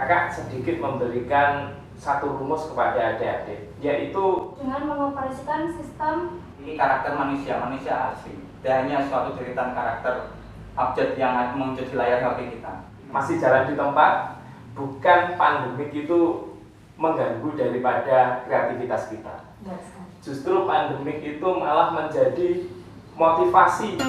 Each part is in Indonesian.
kakak sedikit memberikan satu rumus kepada adik-adik, yaitu dengan mengoperasikan sistem ini karakter manusia asli, tidak hanya suatu cerita karakter objek yang muncul di layar HP kita. masih jalan di tempat, bukan pandemik itu mengganggu daripada kreativitas kita. Justru pandemik itu malah menjadi motivasi.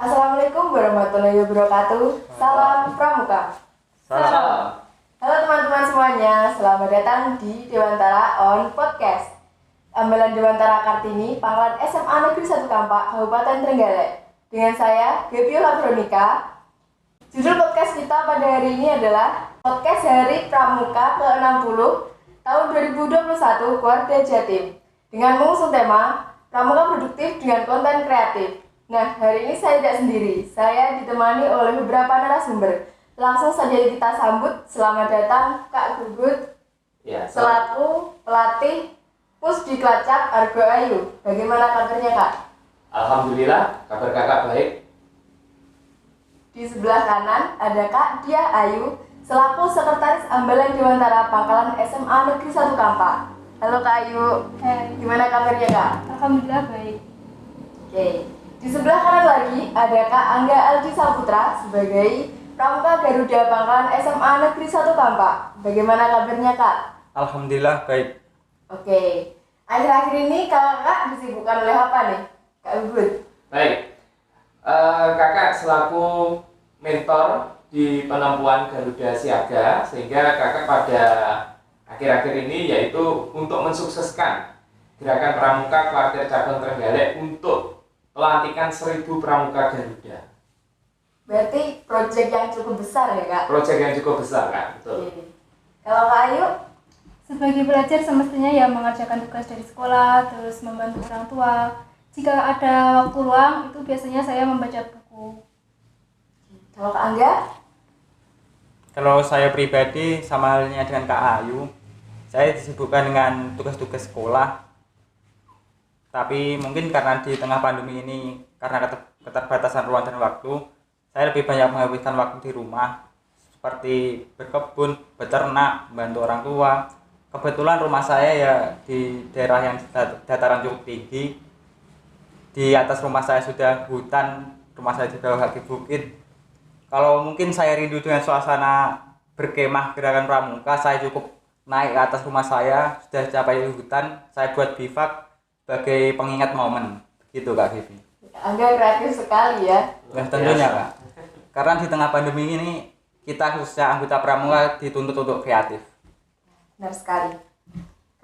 Assalamualaikum warahmatullahi wabarakatuh. Salam Pramuka. Salam. Halo teman-teman semuanya, selamat datang di Dewantara On Podcast. Ambalan Dewantara Kartini, Pangkalan SMA Negeri 1 Kampak, Kabupaten Trenggalek. Dengan saya, Gebiola Veronica. Judul podcast kita pada hari ini adalah Podcast Hari Pramuka ke-60 tahun 2021 Keluarga Jatim. Dengan mengusung tema Pramuka Produktif dengan Konten Kreatif. Nah, hari ini saya tidak sendiri. Saya ditemani oleh beberapa narasumber. Langsung saja kita sambut. Selamat datang Kak Gugut, Ya, selaku pelatih Pusdiklacak Argo Ayu. Bagaimana kabarnya, Kak? alhamdulillah, kabar kakak baik. Di sebelah kanan ada Kak Diah Ayu, selaku Sekretaris Ambalan Dewantara Pangkalan SMA Negeri 1 Kampak. Halo Kak Ayu. Hai. Gimana kabarnya, Kak? Alhamdulillah baik. Oke. Di sebelah kanan lagi ada Kak Angga Aldi Saputra sebagai Pramuka Garuda Pangkalan SMA Negeri 1 Kampak. Bagaimana kabarnya, Kak? Alhamdulillah baik. Oke. Akhir-akhir ini kakak disibukkan oleh apa nih, Kak Gugut? Baik, kakak selaku mentor di penempuan Garuda Siaga, sehingga kakak pada akhir-akhir ini yaitu untuk mensukseskan gerakan Pramuka Kwartir Cabang Trenggalek untuk pelantikan 1000 Pramuka Garuda. Berarti proyek yang cukup besar ya, Kak? Proyek yang cukup besar, Kak. Betul. Oke. Kalau Kak Ayu? Sebagai pelajar semestinya ya mengerjakan tugas dari sekolah, terus membantu orang tua. Jika ada waktu luang, itu biasanya saya membaca buku. Kalau Kak Angga? Kalau saya pribadi sama halnya dengan Kak Ayu, saya disibukkan dengan tugas-tugas sekolah. Tapi mungkin karena di tengah pandemi ini, karena keterbatasan ruang dan waktu, saya lebih banyak menghabiskan waktu di rumah, seperti berkebun, beternak, membantu orang tua. Kebetulan rumah saya ya di daerah yang dataran cukup tinggi. Di atas rumah saya sudah hutan, rumah saya juga kaki bukit. Kalau mungkin saya rindu dengan suasana berkemah gerakan Pramuka, saya cukup naik ke atas rumah saya, sudah capai hutan, saya buat bivak sebagai pengingat momen. Gitu Kak Vivi. Kak Angga kreatif sekali ya. Ya tentunya Kak. Karena di tengah pandemi ini kita khususnya anggota Pramuka dituntut untuk kreatif. Benar sekali.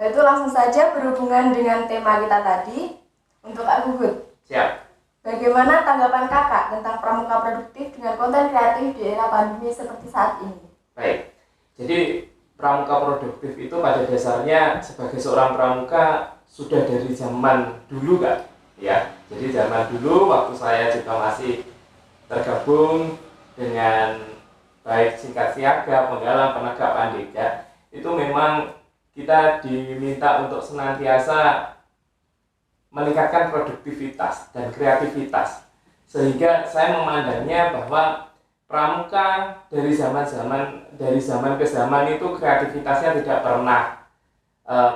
Kalau itu langsung saja berhubungan dengan tema kita tadi. Untuk Kak Gugut, Siap. bagaimana tanggapan kakak tentang Pramuka Produktif dengan konten kreatif di era pandemi seperti saat ini? Baik. Jadi Pramuka Produktif itu pada dasarnya sebagai seorang pramuka sudah dari zaman dulu, Kak. Ya. Jadi zaman dulu waktu saya juga masih tergabung dengan baik singkat siaga, penggalang, penegak, pandega, itu memang kita diminta untuk senantiasa meningkatkan produktivitas dan kreativitas, sehingga saya memandangnya bahwa pramuka dari zaman ke zaman itu kreativitasnya tidak pernah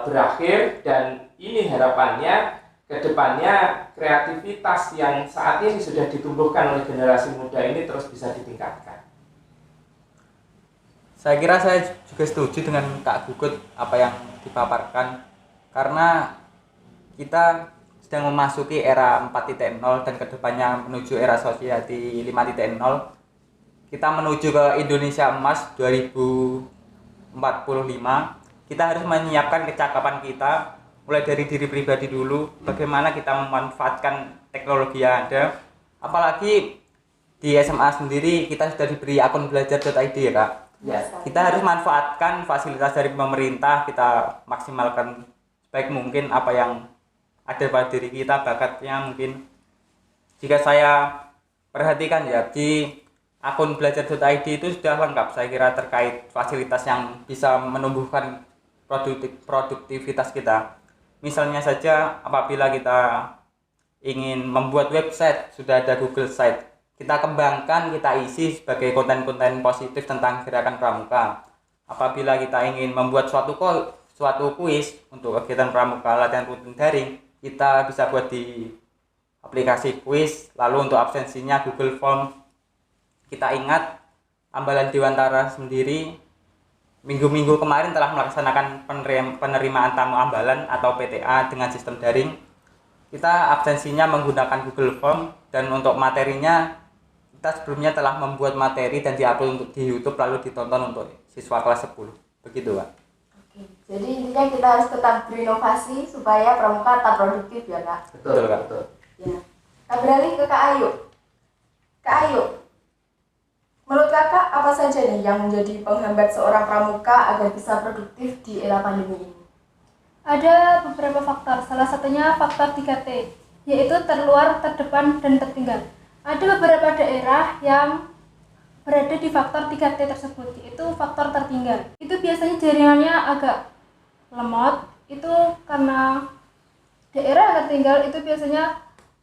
berakhir, dan ini harapannya ke depannya kreativitas yang saat ini sudah ditumbuhkan oleh generasi muda ini terus bisa ditingkatkan. Saya kira saya juga setuju dengan Kak Gugut apa yang dipaparkan, karena kita sedang memasuki era 4.0 dan kedepannya menuju era society 5.0. Kita menuju ke Indonesia Emas 2045. Kita harus menyiapkan kecakapan kita mulai dari diri pribadi dulu, bagaimana kita memanfaatkan teknologi yang ada. Apalagi di SMA sendiri kita sudah diberi akun belajar.id ya Kak. Ya. Kita harus manfaatkan fasilitas dari pemerintah, kita maksimalkan sebaik mungkin apa yang ada pada diri kita, bakatnya mungkin. Jika saya perhatikan ya, di akun belajar.id itu sudah lengkap saya kira terkait fasilitas yang bisa menumbuhkan produktivitas kita. Misalnya saja apabila kita ingin membuat website, sudah ada Google Site. Kita kembangkan, kita isi sebagai konten-konten positif tentang gerakan pramuka. Apabila kita ingin membuat suatu kuis untuk kegiatan pramuka latihan rutin daring, kita bisa buat di aplikasi kuis. Lalu untuk absensinya Google Form. Kita ingat Ambalan Dewantara sendiri minggu-minggu kemarin telah melaksanakan penerimaan tamu ambalan atau PTA dengan sistem daring. Kita absensinya menggunakan Google Form, dan untuk materinya kita sebelumnya telah membuat materi dan diupload di YouTube lalu ditonton untuk siswa kelas 10. Begitu, Pak. Oke. Jadi intinya kita harus tetap berinovasi supaya pramuka tetap produktif ya, Kak. Betul, Kak. betul. Ya. Kak, beralih ke Kak Ayu. Kak Ayu, menurut Kakak apa saja nih yang menjadi penghambat seorang pramuka agar bisa produktif di era pandemi ini? Ada beberapa faktor, salah satunya faktor 3T, yaitu terluar, terdepan, dan tertinggal. Ada beberapa daerah yang berada di faktor 3T tersebut, yaitu faktor tertinggal. Itu biasanya jaringannya agak lemot, itu karena daerah yang tertinggal itu biasanya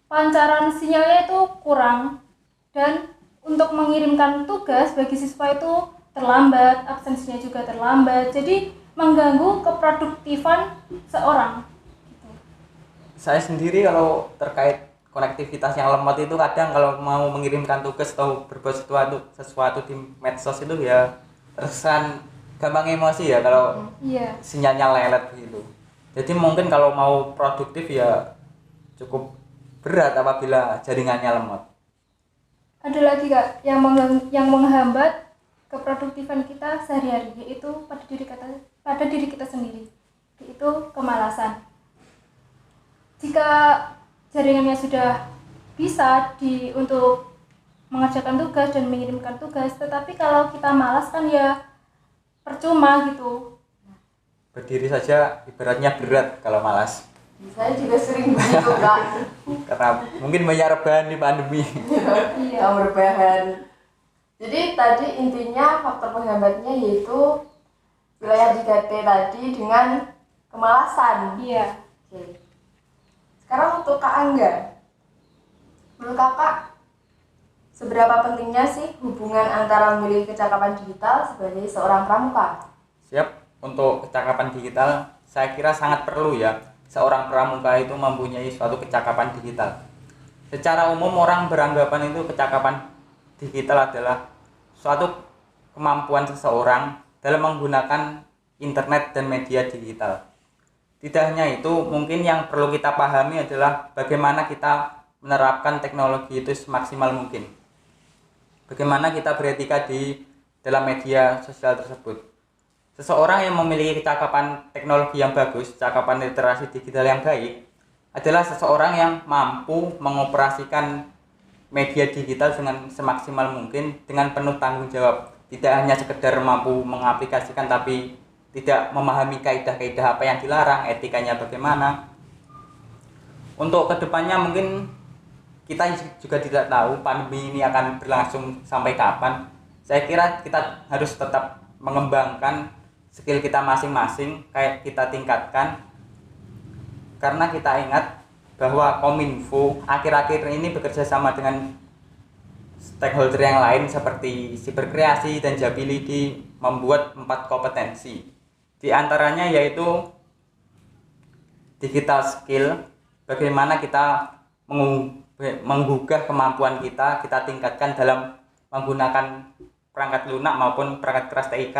pancaran sinyalnya itu kurang, dan untuk mengirimkan tugas bagi siswa itu terlambat, absensinya juga terlambat, jadi mengganggu keproduktifan seorang. Gitu. Saya sendiri kalau terkait konektivitas yang lemot itu kadang kalau mau mengirimkan tugas atau berbuat sesuatu di medsos itu ya terkesan gampang emosi ya kalau Iya. sinyalnya lelet begitu. Jadi mungkin kalau mau produktif ya cukup berat apabila jaringannya lemot. Ada lagi Kak yang menghambat keproduktifan kita sehari-hari, yaitu pada diri kita sendiri, yaitu kemalasan. Jika jaringannya sudah bisa untuk mengerjakan tugas dan mengirimkan tugas, tetapi kalau kita malas kan ya percuma gitu. Berdiri saja ibaratnya berat kalau malas. Saya juga sering begitu, Kak. Karena mungkin banyak rebahan di pandemi. Iya, berbahan. Jadi tadi intinya faktor penghambatnya yaitu wilayah 3T tadi dengan kemalasan. Iya. Oke. Sekarang untuk Kak Angga, menurut Kakak seberapa pentingnya sih hubungan antara memiliki kecakapan digital sebagai seorang pramuka? Siap, untuk kecakapan digital saya kira sangat perlu ya seorang pramuka itu mempunyai suatu kecakapan digital. Secara umum orang beranggapan itu kecakapan digital adalah suatu kemampuan seseorang dalam menggunakan internet dan media digital. Tidak hanya itu, mungkin yang perlu kita pahami adalah bagaimana kita menerapkan teknologi itu semaksimal mungkin. Bagaimana kita beretika di dalam media sosial tersebut. Seseorang yang memiliki kecakapan teknologi yang bagus, cakapan literasi digital yang baik, adalah seseorang yang mampu mengoperasikan media digital dengan semaksimal mungkin dengan penuh tanggung jawab. Tidak hanya sekedar mampu mengaplikasikan tapi tidak memahami kaidah-kaidah apa yang dilarang, etikanya bagaimana. Untuk kedepannya mungkin kita juga tidak tahu pandemi ini akan berlangsung sampai kapan. Saya kira kita harus tetap mengembangkan skill kita masing-masing, kayak kita tingkatkan. Karena kita ingat bahwa Kominfo akhir-akhir ini bekerja sama dengan stakeholder yang lain seperti Siberkreasi dan Jabilidi membuat 4 kompetensi. Di antaranya yaitu digital skill, bagaimana kita menggugah kemampuan kita tingkatkan dalam menggunakan perangkat lunak maupun perangkat keras TIK.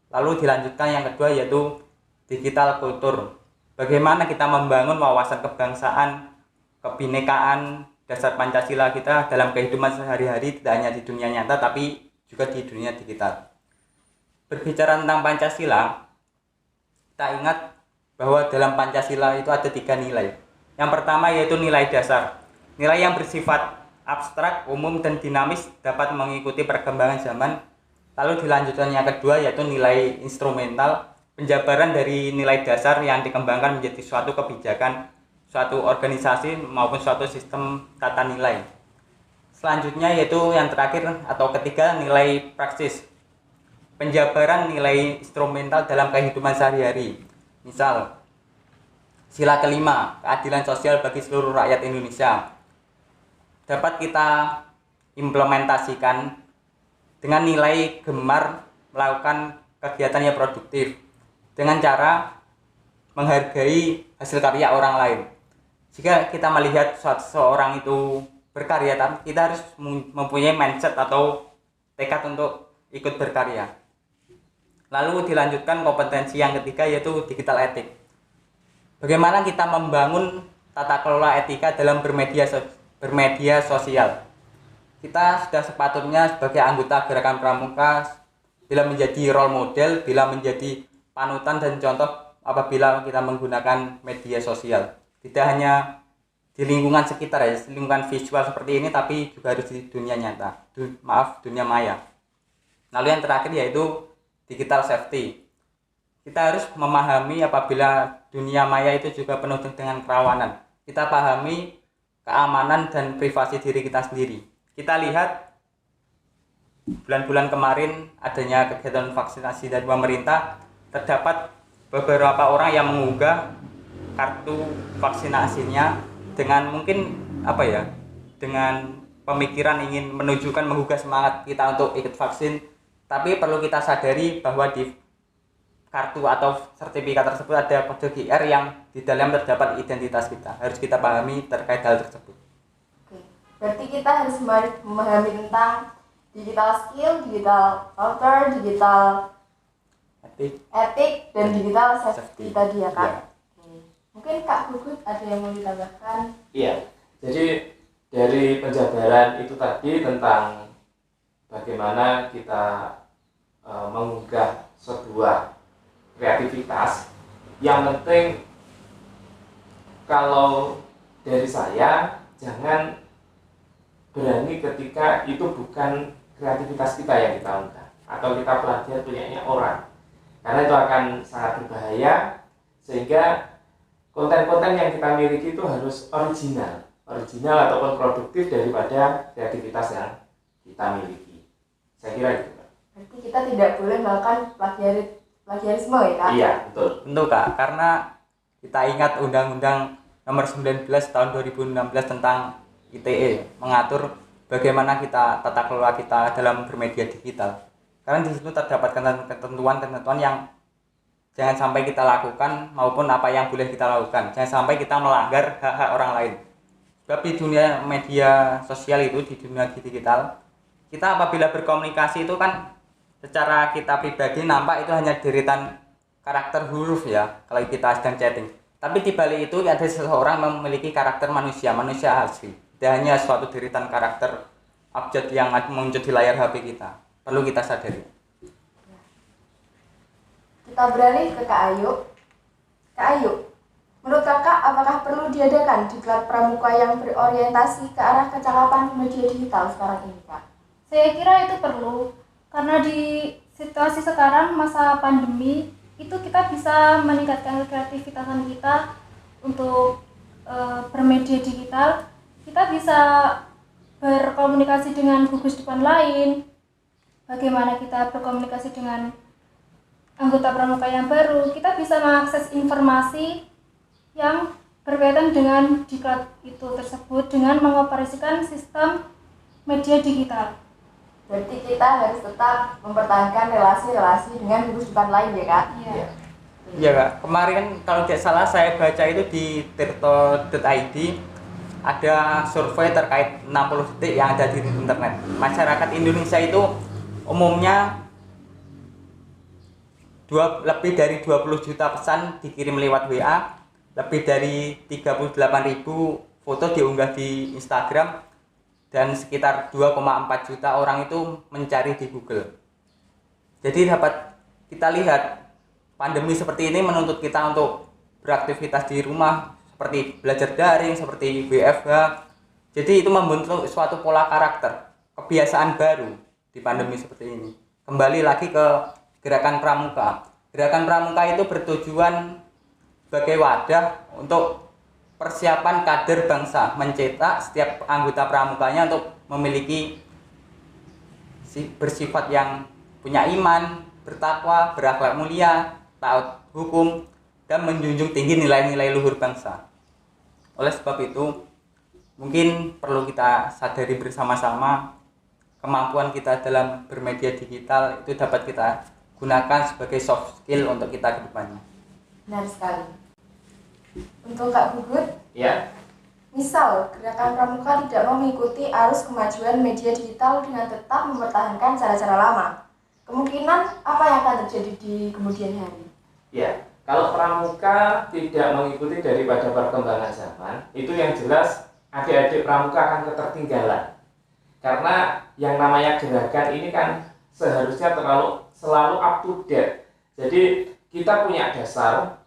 Lalu dilanjutkan yang kedua yaitu digital kultur, bagaimana kita membangun wawasan kebangsaan, kebinekaan, dasar Pancasila kita dalam kehidupan sehari-hari, tidak hanya di dunia nyata tapi juga di dunia digital. Berbicara tentang Pancasila, kita ingat bahwa dalam Pancasila itu ada 3 nilai. Yang pertama yaitu nilai dasar, nilai yang bersifat abstrak, umum, dan dinamis, dapat mengikuti perkembangan zaman. Lalu dilanjutkan yang kedua yaitu nilai instrumental, penjabaran dari nilai dasar yang dikembangkan menjadi suatu kebijakan, suatu organisasi maupun suatu sistem tata nilai. Selanjutnya yaitu yang terakhir atau ketiga, nilai praksis, penjabaran nilai instrumental dalam kehidupan sehari-hari. Misal, sila kelima, keadilan sosial bagi seluruh rakyat Indonesia, dapat kita implementasikan dengan nilai gemar melakukan kegiatan yang produktif dengan cara menghargai hasil karya orang lain. Jika kita melihat seseorang itu berkarya, tapi kita harus mempunyai mindset atau tekad untuk ikut berkarya. Lalu dilanjutkan kompetensi yang ketiga yaitu digital etik. Bagaimana kita membangun tata kelola etika dalam bermedia sosial. Kita sudah sepatutnya sebagai anggota Gerakan Pramuka bila menjadi role model, bila menjadi panutan dan contoh apabila kita menggunakan media sosial. Tidak hanya di lingkungan sekitar ya, lingkungan visual seperti ini, tapi juga harus di dunia nyata, dunia maya. Lalu yang terakhir yaitu digital safety. Kita harus memahami apabila dunia maya itu juga penuh dengan kerawanan. Kita pahami keamanan dan privasi diri kita sendiri. Kita lihat bulan-bulan kemarin adanya kegiatan vaksinasi dari pemerintah, terdapat beberapa orang yang mengunggah kartu vaksinasinya dengan mungkin dengan pemikiran ingin menunjukkan, menggugah semangat kita untuk ikut vaksin. Tapi perlu kita sadari bahwa di kartu atau sertifikat tersebut ada kode QR yang di dalam terdapat identitas kita. Harus kita pahami terkait hal tersebut. Berarti kita harus memahami tentang digital skill, digital culture, digital etik dan digital safety tadi ya Kak. Ya. Mungkin Kak Gugut ada yang mau ditambahkan? Iya, jadi dari penjabaran itu tadi tentang bagaimana kita mengunggah sebuah kreativitas. Yang penting kalau dari saya, jangan berani ketika itu bukan kreativitas kita yang kita unggah atau kita plagiat punyanya orang, karena itu akan sangat berbahaya. Sehingga konten-konten yang kita miliki itu harus original ataupun produktif daripada kreativitas yang kita miliki. Saya kira itu. Berarti kita tidak boleh melakukan plagiarisme ya Kak? Iya, betul. Tentu Kak, karena kita ingat Undang-Undang Nomor 19 Tahun 2016 tentang ITE mengatur bagaimana kita tata kelola kita dalam bermedia digital. Karena di situ terdapat ketentuan-ketentuan yang jangan sampai kita lakukan maupun apa yang boleh kita lakukan. Jangan sampai kita melanggar hak-hak orang lain. Sebab di dunia media sosial itu, di dunia digital, kita apabila berkomunikasi itu kan secara kita pribadi nampak itu hanya deretan karakter huruf ya kalau kita sedang chatting. Tapi di balik itu ada seseorang yang memiliki karakter manusia asli. Tidak hanya suatu deretan karakter abjad yang muncul di layar HP kita. Perlu kita sadari. Kita beralih ke Kak Ayu. Kak Ayu, menurut Kakak apakah perlu diadakan diklat pramuka yang berorientasi ke arah kecakapan media digital sekarang ini Kak? Saya kira itu perlu, karena di situasi sekarang masa pandemi itu kita bisa meningkatkan kreativitasan kita untuk bermedia digital. Kita bisa berkomunikasi dengan gugus depan lain, bagaimana kita berkomunikasi dengan anggota pramuka yang baru. Kita bisa mengakses informasi yang berkaitan dengan diklat itu tersebut dengan mengoperasikan sistem media digital. Berarti kita harus tetap mempertahankan relasi-relasi dengan gugus depan lain ya Kak? Iya. Iya Kak, kemarin kalau tidak salah saya baca itu di tirto.id ada survei terkait 60 detik yang ada di internet. Masyarakat Indonesia itu umumnya lebih dari 20 juta pesan dikirim lewat WA, lebih dari 38.000 foto diunggah di Instagram, dan sekitar 2,4 juta orang itu mencari di Google. Jadi dapat kita lihat pandemi seperti ini menuntut kita untuk beraktivitas di rumah, seperti belajar daring, seperti WFH. Jadi itu membentuk suatu pola karakter, kebiasaan baru di pandemi seperti ini. kembali lagi ke gerakan pramuka. Gerakan pramuka itu bertujuan sebagai wadah untuk persiapan kader bangsa, mencetak setiap anggota pramukanya untuk memiliki bersifat yang punya iman, bertakwa, berakhlak mulia, taat hukum, dan menjunjung tinggi nilai-nilai luhur bangsa. Oleh sebab itu, mungkin perlu kita sadari bersama-sama kemampuan kita dalam bermedia digital itu dapat kita gunakan sebagai soft skill untuk kita ke depannya. Benar sekali. Untuk Kak Gugut, Ya, misal gerakan pramuka tidak mau mengikuti arus kemajuan media digital dengan tetap mempertahankan cara-cara lama, kemungkinan apa yang akan terjadi di kemudian hari? ya. Kalau pramuka tidak mengikuti daripada perkembangan zaman, itu yang jelas adik-adik pramuka akan ketertinggalan. Karena yang namanya gerakan ini kan seharusnya selalu up to date. Jadi kita punya dasar,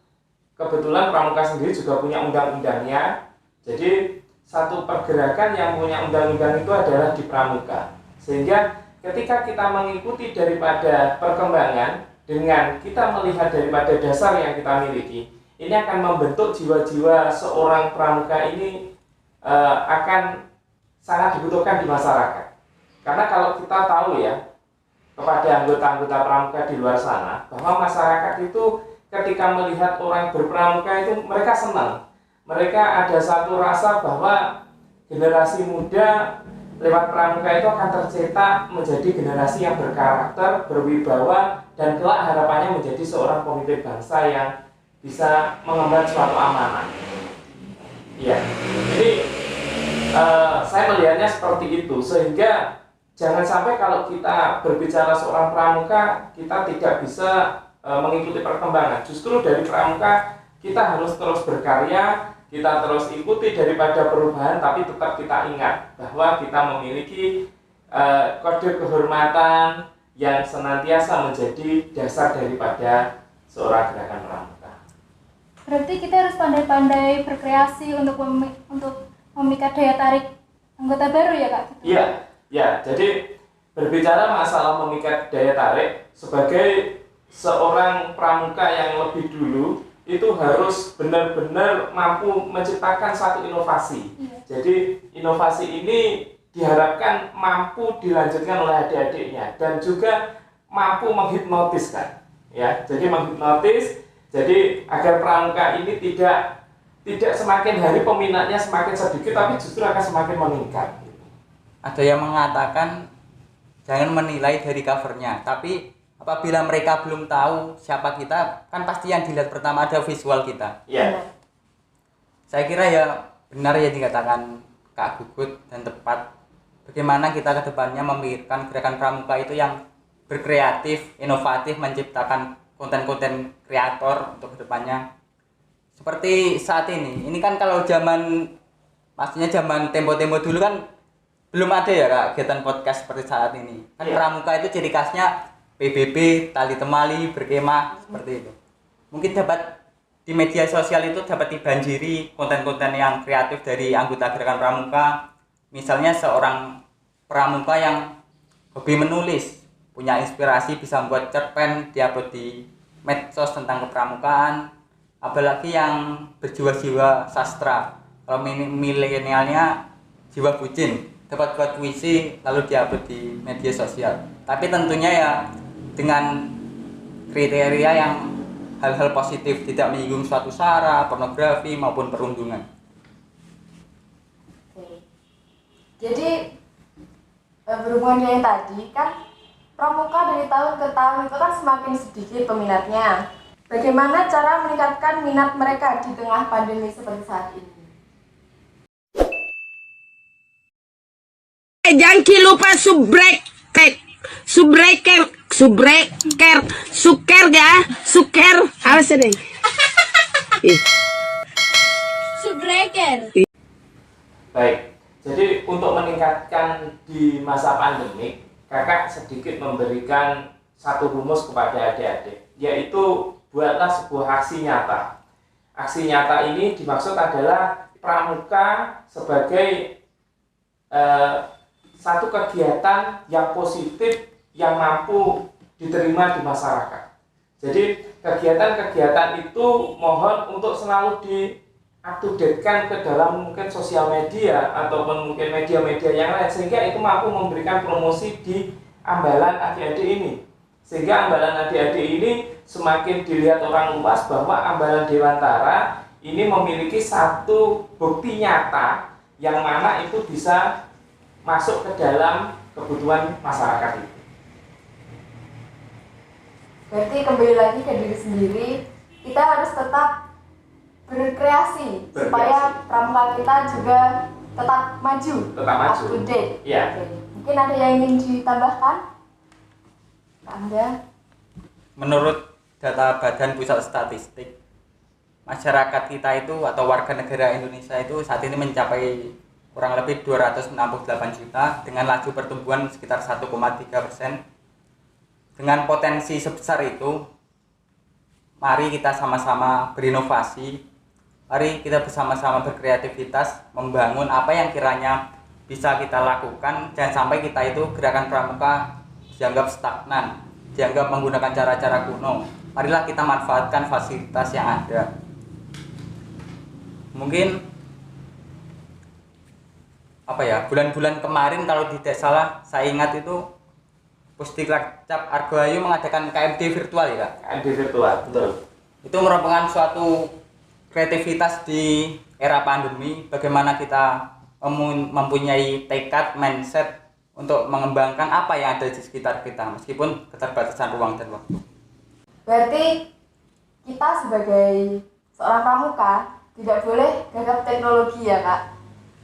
kebetulan pramuka sendiri juga punya undang-undangnya. Jadi satu pergerakan yang punya undang-undang itu adalah di pramuka. Sehingga ketika kita mengikuti daripada perkembangan dengan kita melihat daripada dasar yang kita miliki, ini akan membentuk jiwa-jiwa seorang pramuka ini akan sangat dibutuhkan di masyarakat. Karena kalau kita tahu ya, kepada anggota-anggota pramuka di luar sana, bahwa masyarakat itu ketika melihat orang berpramuka itu mereka senang. Mereka ada satu rasa bahwa generasi muda lewat pramuka itu akan tercetak menjadi generasi yang berkarakter, berwibawa, dan kelak harapannya menjadi seorang pemimpin bangsa yang bisa mengemban suatu amanah. Iya, jadi saya melihatnya seperti itu, sehingga jangan sampai kalau kita berbicara seorang pramuka kita tidak bisa mengikuti perkembangan. Justru dari pramuka kita harus terus berkarya, kita terus ikuti daripada perubahan, tapi tetap kita ingat bahwa kita memiliki kode kehormatan yang senantiasa menjadi dasar daripada seorang gerakan pramuka. Berarti kita harus pandai-pandai berkreasi untuk memikat daya tarik anggota baru ya Kak? Iya, ya. Jadi berbicara masalah memikat daya tarik, sebagai seorang pramuka yang lebih dulu itu harus benar-benar mampu menciptakan satu inovasi. Iya. Jadi inovasi ini diharapkan mampu dilanjutkan oleh adik-adiknya dan juga mampu menghipnotis kan. Ya, jadi menghipnotis. Jadi agar pramuka ini tidak semakin hari peminatnya semakin sedikit, tapi justru akan semakin meningkat. Ada yang mengatakan jangan menilai dari covernya, tapi apabila mereka belum tahu siapa kita, kan pasti yang dilihat pertama ada visual kita. Iya. Saya kira ya benar ya dikatakan Kak Gugut dan tepat. Bagaimana kita ke depannya memikirkan gerakan pramuka itu yang berkreatif, inovatif, menciptakan konten-konten kreator untuk kedepannya. Seperti saat ini kan kalau pastinya zaman tempo-tempo dulu kan belum ada ya Kak kegiatan podcast seperti saat ini. Kan Iya. pramuka itu ciri khasnya PBB, tali temali, berkemah, seperti itu. Mungkin di media sosial itu dapat dibanjiri konten-konten yang kreatif dari anggota gerakan pramuka. Misalnya seorang pramuka yang hobi menulis, punya inspirasi bisa membuat cerpen, diupload di medsos tentang kepramukaan. Apalagi yang berjiwa-jiwa sastra. Kalau milenialnya jiwa bucin, dapat buat puisi lalu diupload di media sosial. Tapi tentunya ya dengan kriteria yang hal-hal positif, tidak menyinggung suatu sara, pornografi maupun perundungan. Oke. Jadi berhubungan dengan yang tadi kan pramuka dari tahun ke tahun itu kan semakin sedikit peminatnya. Bagaimana cara meningkatkan minat mereka di tengah pandemi seperti saat ini? Jangan lupa suker apa sih deh? Subreker. Baik, jadi untuk meningkatkan di masa pandemi, kakak sedikit memberikan satu rumus kepada adik-adik, yaitu buatlah sebuah aksi nyata. Aksi nyata ini dimaksud adalah pramuka sebagai satu kegiatan yang positif yang mampu diterima di masyarakat. Jadi kegiatan-kegiatan itu mohon untuk selalu di-up-to-date-kan ke dalam mungkin sosial media ataupun mungkin media-media yang lain, sehingga itu mampu memberikan promosi di ambalan adik-adik ini. Sehingga ambalan adik-adik ini semakin dilihat orang luas bahwa ambalan Dewantara ini memiliki satu bukti nyata yang mana itu bisa masuk ke dalam kebutuhan masyarakat itu. Berarti kembali lagi ke diri sendiri, kita harus tetap berkreasi supaya pramuka kita juga tetap maju, up to date. Ya. Oke. Mungkin ada yang ingin ditambahkan? Anda? Menurut data Badan Pusat Statistik, masyarakat kita itu atau warga negara Indonesia itu saat ini mencapai kurang lebih 268 juta dengan laju pertumbuhan sekitar 1,3%. Dengan potensi sebesar itu, mari kita sama-sama berinovasi, mari kita bersama-sama berkreativitas, membangun apa yang kiranya bisa kita lakukan. Jangan sampai kita itu gerakan pramuka dianggap stagnan, dianggap menggunakan cara-cara kuno. Marilah kita manfaatkan fasilitas yang ada. Mungkin bulan-bulan kemarin kalau tidak salah saya ingat itu Pusdiklacap Argoayu mengadakan KMD virtual ya Kak? KMD virtual, betul. Itu merupakan suatu kreativitas di era pandemi, bagaimana kita mempunyai tekad, mindset untuk mengembangkan apa yang ada di sekitar kita meskipun keterbatasan ruang dan waktu. Berarti kita sebagai seorang pramuka tidak boleh gagap teknologi ya Kak?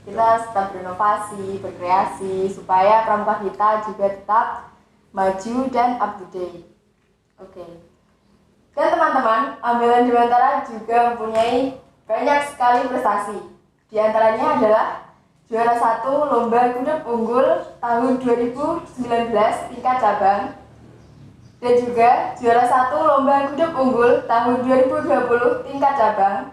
Kita harus tetap berinovasi, berkreasi supaya pramuka kita juga tetap maju dan up to date. Oke. Dan teman-teman, ambalan Dewantara juga mempunyai banyak sekali prestasi. Di antaranya adalah juara 1 Lomba Gudeg Unggul tahun 2019 tingkat cabang, dan juga juara 1 Lomba Gudeg Unggul tahun 2020 tingkat cabang.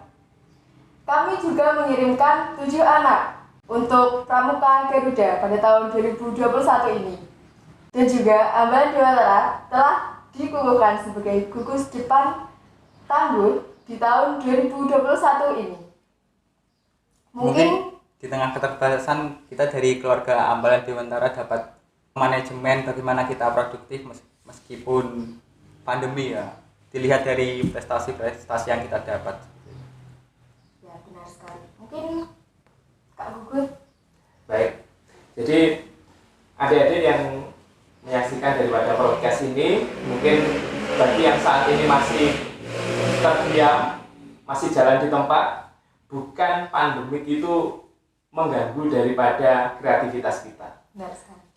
Kami juga mengirimkan 7 anak untuk Pramuka Garuda pada tahun 2021 ini. Dan juga ambalan Dewantara telah dikukuhkan sebagai gugus depan Tanggul di tahun 2021 ini. Mungkin di tengah keterbatasan kita dari keluarga ambalan Dewantara dapat manajemen bagaimana kita produktif meskipun pandemi ya. Dilihat dari prestasi-prestasi yang kita dapat. Ya, benar sekali. Mungkin Kak Gugut. Baik. Jadi adik-adik yang menyaksikan daripada podcast ini, mungkin bagi yang saat ini masih terdiam, masih jalan di tempat, bukan pandemik itu mengganggu daripada kreativitas kita.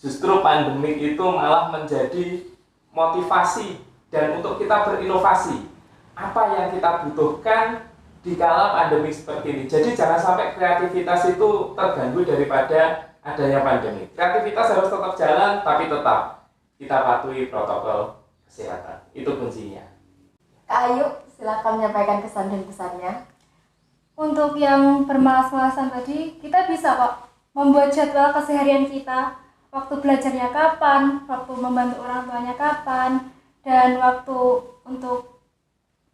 Justru pandemik itu malah menjadi motivasi dan untuk kita berinovasi. Apa yang kita butuhkan di kala pandemi seperti ini. Jadi jangan sampai kreativitas itu terganggu daripada adanya pandemi. Kreativitas harus tetap jalan, tapi tetap kita patuhi protokol kesehatan. Itu kuncinya. Kak Ayu, silakan menyampaikan kesan dan pesannya. Untuk yang bermalas-malasan tadi, kita bisa kok membuat jadwal keseharian kita. Waktu belajarnya kapan, waktu membantu orang tuanya kapan, dan waktu untuk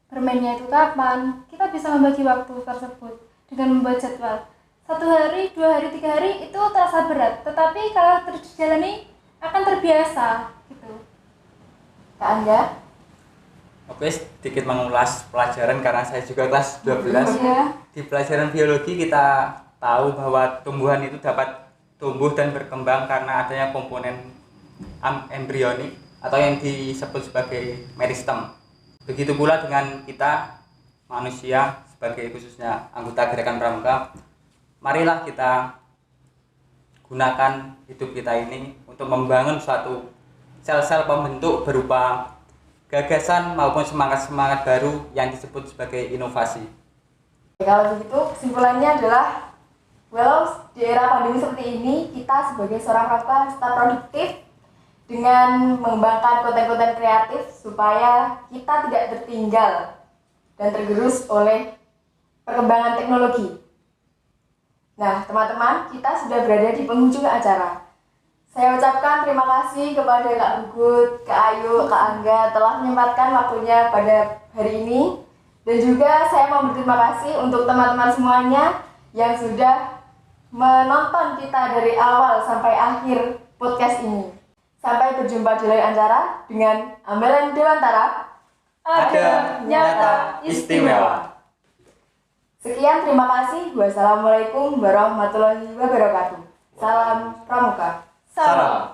bermainnya itu kapan. Kita bisa membagi waktu tersebut dengan membuat jadwal. 1 hari, 2 hari, 3 hari itu terasa berat, tetapi kalau terus dijalani akan terbiasa gitu. Kak Anda? Oke, sedikit mengulas pelajaran karena saya juga kelas 12. Ya. Di pelajaran biologi kita tahu bahwa tumbuhan itu dapat tumbuh dan berkembang karena adanya komponen embrionik atau yang disebut sebagai meristem. Begitu pula dengan kita manusia sebagai khususnya anggota gerakan pramuka. Marilah kita gunakan hidup kita ini untuk membangun suatu sel-sel pembentuk berupa gagasan maupun semangat-semangat baru yang disebut sebagai inovasi. Kalau begitu, kesimpulannya adalah walau di era pandemi seperti ini, kita sebagai seorang pramuka harus tetap produktif dengan mengembangkan konten-konten kreatif supaya kita tidak tertinggal dan tergerus oleh perkembangan teknologi. Nah, teman-teman, kita sudah berada di penghujung acara. Saya ucapkan terima kasih kepada Kak Gugut, Kak Ayu, Kak Angga telah menyempatkan waktunya pada hari ini. Dan juga saya mau berterima kasih untuk teman-teman semuanya yang sudah menonton kita dari awal sampai akhir podcast ini. Sampai berjumpa di lain acara dengan Ambelan Dewantara. Ada nyata istimewa. Sekian, terima kasih. Wassalamualaikum warahmatullahi wabarakatuh. Salam Pramuka. Salam.